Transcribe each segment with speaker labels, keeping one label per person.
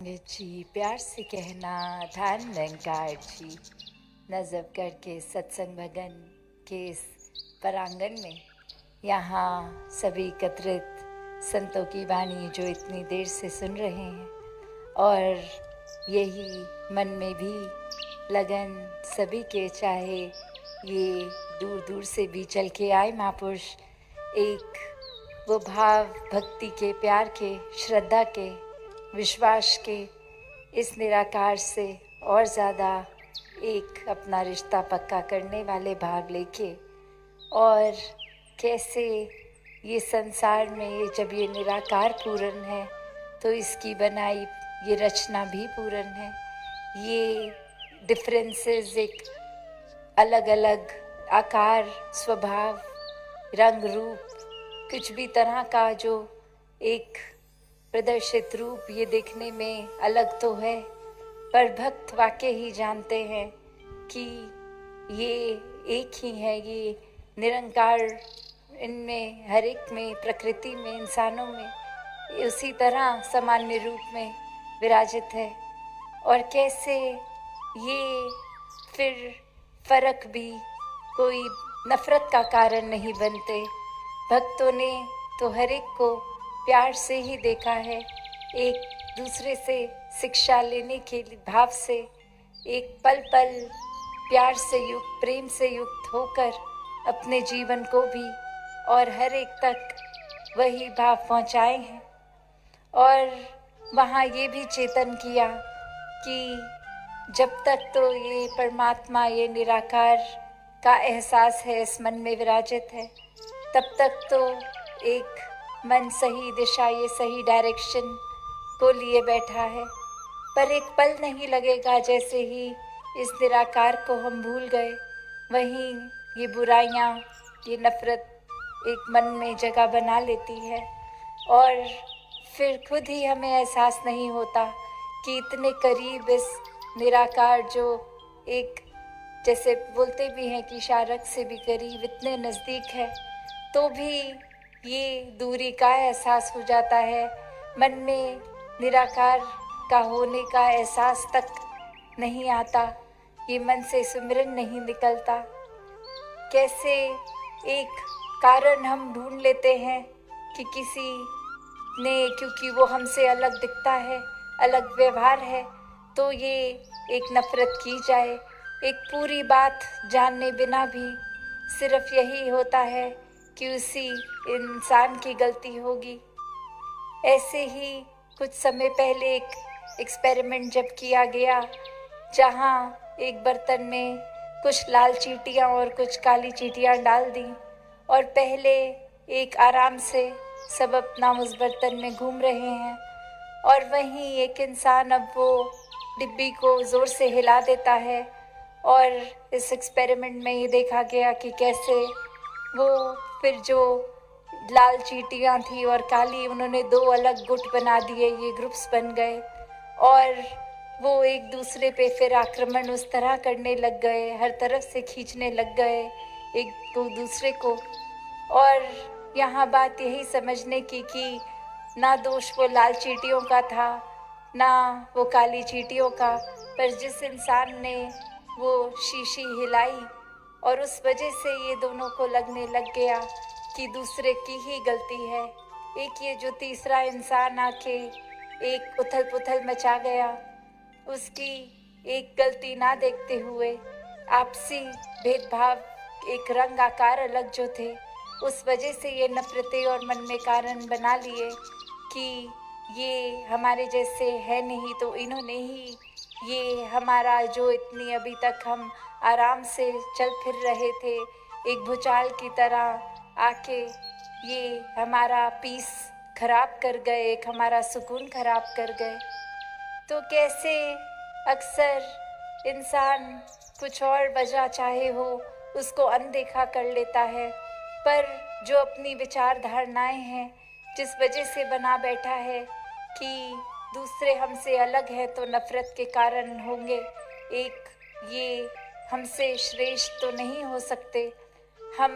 Speaker 1: जी प्यार से कहना ध्यान निरंकार जी। नज़ब करके सत्संग भगन के इस परांगण में यहाँ सभी एकत्रित संतों की वाणी जो इतनी देर से सुन रहे हैं, और यही मन में भी लगन सभी के, चाहे ये दूर दूर से भी चल के आए महापुरुष, एक वो भाव भक्ति के, प्यार के, श्रद्धा के, विश्वास के इस निराकार से और ज़्यादा एक अपना रिश्ता पक्का करने वाले भाव लेके, और कैसे ये संसार में ये जब ये निराकार पूर्ण है तो इसकी बनाई ये रचना भी पूर्ण है। ये डिफरेंसेस, एक अलग अलग आकार, स्वभाव, रंग, रूप, कुछ भी तरह का जो एक प्रदर्शित रूप ये देखने में अलग तो है, पर भक्त वाकई ही जानते हैं कि ये एक ही है। ये निरंकार इनमें, हर एक में, प्रकृति में, इंसानों में उसी तरह सामान्य रूप में विराजित है। और कैसे ये फिर फर्क भी कोई नफरत का कारण नहीं बनते। भक्तों ने तो हर एक को प्यार से ही देखा है, एक दूसरे से शिक्षा लेने के भाव से, एक पल पल प्यार से युक्त, प्रेम से युक्त होकर अपने जीवन को भी और हर एक तक वही भाव पहुंचाए हैं। और वहाँ ये भी चेतन किया कि जब तक तो ये परमात्मा, ये निराकार का एहसास है, इस मन में विराजित है, तब तक तो एक मन सही दिशा, ये सही डायरेक्शन को लिए बैठा है। पर एक पल नहीं लगेगा जैसे ही इस निराकार को हम भूल गए, वहीं ये बुराइयाँ, ये नफरत एक मन में जगह बना लेती है, और फिर खुद ही हमें एहसास नहीं होता कि इतने करीब इस निराकार, जो एक जैसे बोलते भी हैं कि शारक से भी करीब, इतने नज़दीक है, तो भी ये दूरी का एहसास हो जाता है। मन में निराकार का होने का एहसास तक नहीं आता, ये मन से सुमिरन नहीं निकलता। कैसे एक कारण हम ढूंढ लेते हैं कि किसी ने, क्योंकि वो हमसे अलग दिखता है, अलग व्यवहार है, तो ये एक नफरत की जाए। एक पूरी बात जानने बिना भी सिर्फ यही होता है कि उसी इंसान की गलती होगी। ऐसे ही कुछ समय पहले एक एक्सपेरिमेंट जब किया गया, जहाँ एक बर्तन में कुछ लाल चींटियाँ और कुछ काली चींटियाँ डाल दी, और पहले एक आराम से सब अपना उस बर्तन में घूम रहे हैं, और वहीं एक इंसान अब वो डिब्बी को ज़ोर से हिला देता है। और इस एक्सपेरिमेंट में ये देखा गया कि कैसे वो फिर जो लाल चींटियाँ थी और काली, उन्होंने दो अलग गुट बना दिए, ये ग्रुप्स बन गए, और वो एक दूसरे पे फिर आक्रमण उस तरह करने लग गए, हर तरफ से खींचने लग गए एक को दूसरे को। और यहाँ बात यही समझने की कि ना दोष वो लाल चींटियों का था, ना वो काली चींटियों का, पर जिस इंसान ने वो शीशी हिलाई, और उस वजह से ये दोनों को लगने लग गया कि दूसरे की ही गलती है। एक ये जो तीसरा इंसान आके एक उथल पुथल मचा गया, उसकी एक गलती ना देखते हुए आपसी भेदभाव, एक रंग आकार अलग जो थे, उस वजह से ये नफरतें और मन में कारण बना लिए कि ये हमारे जैसे है नहीं, तो इन्होंने ही ये हमारा जो इतनी अभी तक हम आराम से चल फिर रहे थे, एक भूचाल की तरह आके ये हमारा पीस खराब कर गए, एक हमारा सुकून खराब कर गए। तो कैसे अक्सर इंसान कुछ और वजह चाहे हो उसको अनदेखा कर लेता है, पर जो अपनी विचार धारणाएं हैं, जिस वजह से बना बैठा है कि दूसरे हमसे अलग है तो नफरत के कारण होंगे, एक ये हमसे श्रेष्ठ तो नहीं हो सकते, हम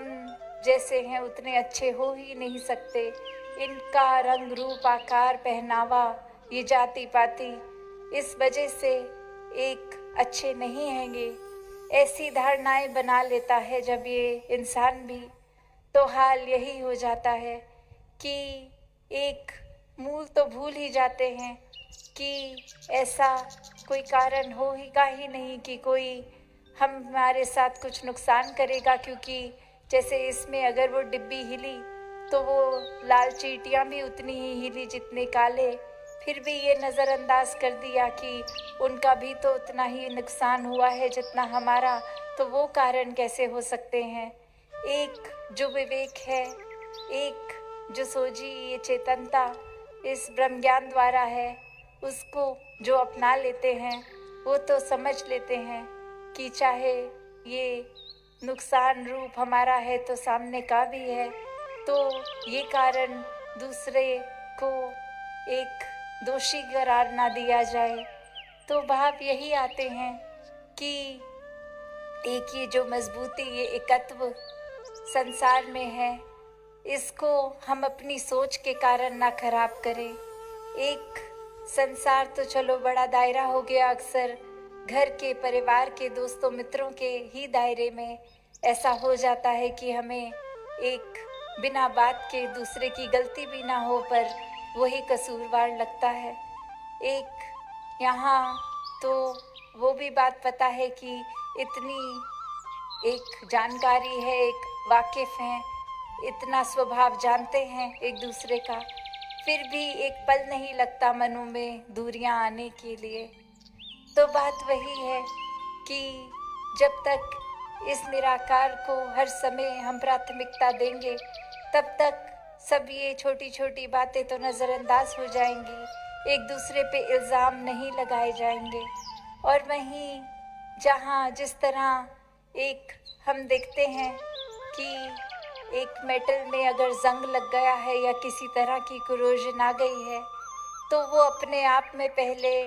Speaker 1: जैसे हैं उतने अच्छे हो ही नहीं सकते, इनका रंग रूप आकार पहनावा, ये जाति पाति इस वजह से एक अच्छे नहीं हैंगे, ऐसी धारणाएं बना लेता है जब ये इंसान भी, तो हाल यही हो जाता है कि एक मूल तो भूल ही जाते हैं कि ऐसा कोई कारण होगा ही नहीं कि कोई हमारे साथ कुछ नुकसान करेगा, क्योंकि जैसे इसमें अगर वो डिब्बी हिली तो वो लाल चींटियाँ भी उतनी ही हिली जितने काले, फिर भी ये नज़रअंदाज कर दिया कि उनका भी तो उतना ही नुकसान हुआ है जितना हमारा, तो वो कारण कैसे हो सकते हैं। एक जो विवेक है, एक जो सोझी ये चेतनता इस ब्रह्म ज्ञान द्वारा है, उसको जो अपना लेते हैं वो तो समझ लेते हैं कि चाहे ये नुकसान रूप हमारा है तो सामने का भी है, तो ये कारण दूसरे को एक दोषी करार ना दिया जाए। तो भाव यही आते हैं कि एक ये जो मजबूती, ये एकत्व संसार में है, इसको हम अपनी सोच के कारण ना खराब करें। एक संसार तो चलो बड़ा दायरा हो गया, अक्सर घर के, परिवार के, दोस्तों मित्रों के ही दायरे में ऐसा हो जाता है कि हमें एक बिना बात के दूसरे की गलती भी ना हो पर वही कसूरवार लगता है। एक यहाँ तो वो भी बात पता है कि इतनी एक जानकारी है, एक वाकिफ हैं, इतना स्वभाव जानते हैं एक दूसरे का, फिर भी एक पल नहीं लगता मनों में दूरियां आने के लिए। तो बात वही है कि जब तक इस निराकार को हर समय हम प्राथमिकता देंगे, तब तक सब ये छोटी छोटी बातें तो नज़रअंदाज हो जाएंगी, एक दूसरे पे इल्ज़ाम नहीं लगाए जाएंगे। और वहीं जहाँ जिस तरह एक हम देखते हैं कि एक मेटल में अगर जंग लग गया है या किसी तरह की कोरोजन आ गई है, तो वो अपने आप में पहले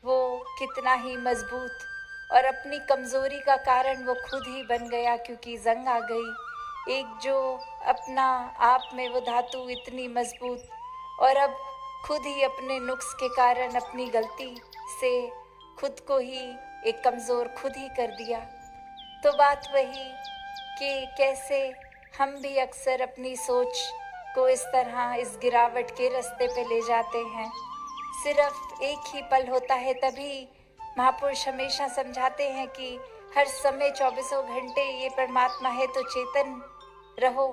Speaker 1: वो कितना ही मजबूत और अपनी कमज़ोरी का कारण वो खुद ही बन गया, क्योंकि जंग आ गई। एक जो अपना आप में वो धातु इतनी मजबूत, और अब खुद ही अपने नुक्स के कारण, अपनी गलती से खुद को ही एक कमज़ोर खुद ही कर दिया। तो बात वही कि कैसे हम भी अक्सर अपनी सोच को इस तरह इस गिरावट के रास्ते पे ले जाते हैं। सिर्फ एक ही पल होता है, तभी महापुरुष हमेशा समझाते हैं कि हर समय 24 घंटे ये परमात्मा है, तो चेतन रहो,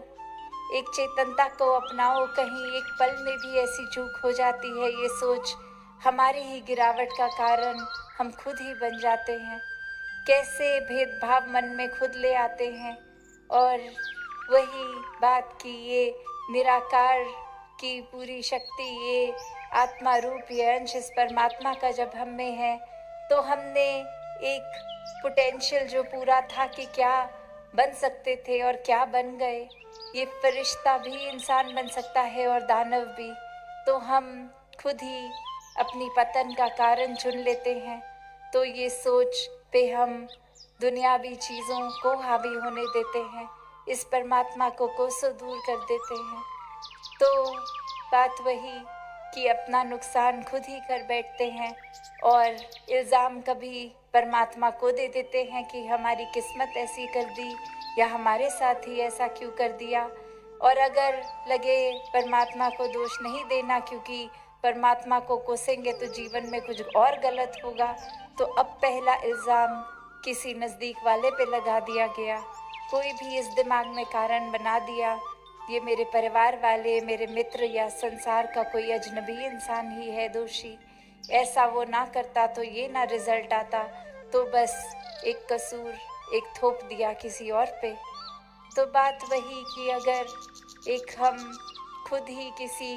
Speaker 1: एक चेतनता को अपनाओ। कहीं एक पल में भी ऐसी चूक हो जाती है, ये सोच हमारी ही गिरावट का कारण हम खुद ही बन जाते हैं। कैसे भेदभाव मन में खुद ले आते हैं। और वही बात कि ये निराकार की पूरी शक्ति, ये आत्मा रूप, ये अंश इस परमात्मा का जब हम में है, तो हमने एक पोटेंशियल जो पूरा था कि क्या बन सकते थे और क्या बन गए। ये फरिश्ता भी इंसान बन सकता है और दानव भी, तो हम खुद ही अपनी पतन का कारण चुन लेते हैं। तो ये सोच पे हम दुनियावी चीज़ों को हावी होने देते हैं, इस परमात्मा को कोसों दूर कर देते हैं। तो बात वही कि अपना नुकसान खुद ही कर बैठते हैं और इल्ज़ाम कभी परमात्मा को दे देते हैं कि हमारी किस्मत ऐसी कर दी या हमारे साथ ही ऐसा क्यों कर दिया। और अगर लगे परमात्मा को दोष नहीं देना, क्योंकि परमात्मा को कोसेंगे तो जीवन में कुछ और गलत होगा, तो अब पहला इल्ज़ाम किसी नज़दीक वाले पे लगा दिया गया, कोई भी इस दिमाग में कारण बना दिया, ये मेरे परिवार वाले, मेरे मित्र या संसार का कोई अजनबी इंसान ही है दोषी। ऐसा वो ना करता तो ये ना रिजल्ट आता, तो बस एक कसूर एक थोप दिया किसी और पे। तो बात वही कि अगर एक हम खुद ही किसी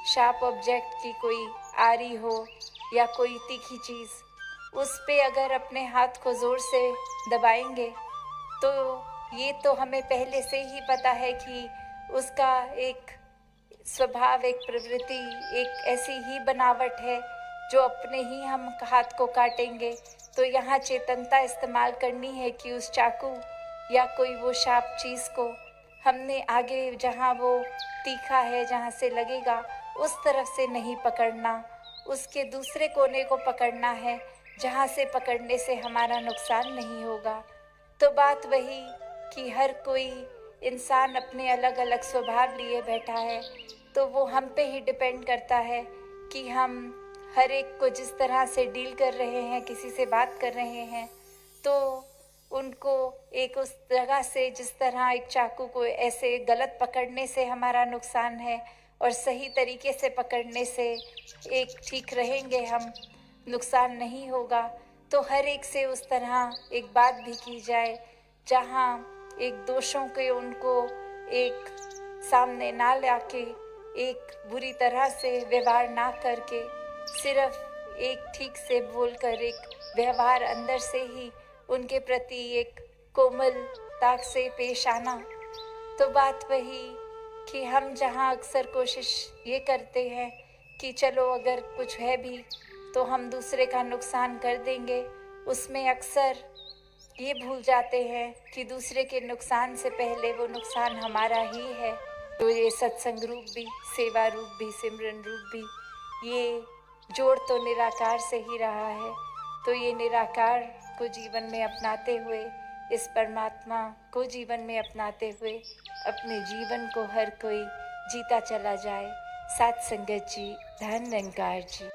Speaker 1: शार्प ऑब्जेक्ट की कोई आरी हो या कोई तीखी चीज़, उस पे अगर अपने हाथ को ज़ोर से दबाएंगे, तो ये तो हमें पहले से ही पता है कि उसका एक स्वभाव, एक प्रवृत्ति, एक ऐसी ही बनावट है जो अपने ही हम हाथ को काटेंगे। तो यहाँ चेतनता इस्तेमाल करनी है कि उस चाकू या कोई वो शार्प चीज़ को हमने आगे जहाँ वो तीखा है, जहाँ से लगेगा, उस तरफ से नहीं पकड़ना, उसके दूसरे कोने को पकड़ना है जहाँ से पकड़ने से हमारा नुकसान नहीं होगा। तो बात वही कि हर कोई इंसान अपने अलग अलग स्वभाव लिए बैठा है, तो वो हम पे ही डिपेंड करता है कि हम हर एक को जिस तरह से डील कर रहे हैं, किसी से बात कर रहे हैं, तो उनको एक उस जगह से, जिस तरह एक चाकू को ऐसे गलत पकड़ने से हमारा नुकसान है और सही तरीके से पकड़ने से एक ठीक रहेंगे हम, नुकसान नहीं होगा। तो हर एक से उस तरह एक बात भी की जाए जहाँ एक दोषों के उनको एक सामने ना लाके, एक बुरी तरह से व्यवहार ना करके, सिर्फ एक ठीक से बोलकर एक व्यवहार अंदर से ही उनके प्रति एक कोमलता से पेश आना। तो बात वही कि हम जहाँ अक्सर कोशिश ये करते हैं कि चलो अगर कुछ है भी तो हम दूसरे का नुकसान कर देंगे, उसमें अक्सर ये भूल जाते हैं कि दूसरे के नुकसान से पहले वो नुकसान हमारा ही है। तो ये सत्संग रूप भी, सेवा रूप भी, सिमरन रूप भी, ये जोड़ तो निराकार से ही रहा है। तो ये निराकार को जीवन में अपनाते हुए, इस परमात्मा को जीवन में अपनाते हुए अपने जीवन को हर कोई जीता चला जाए। साथ संगत जी, धन निरंकार जी।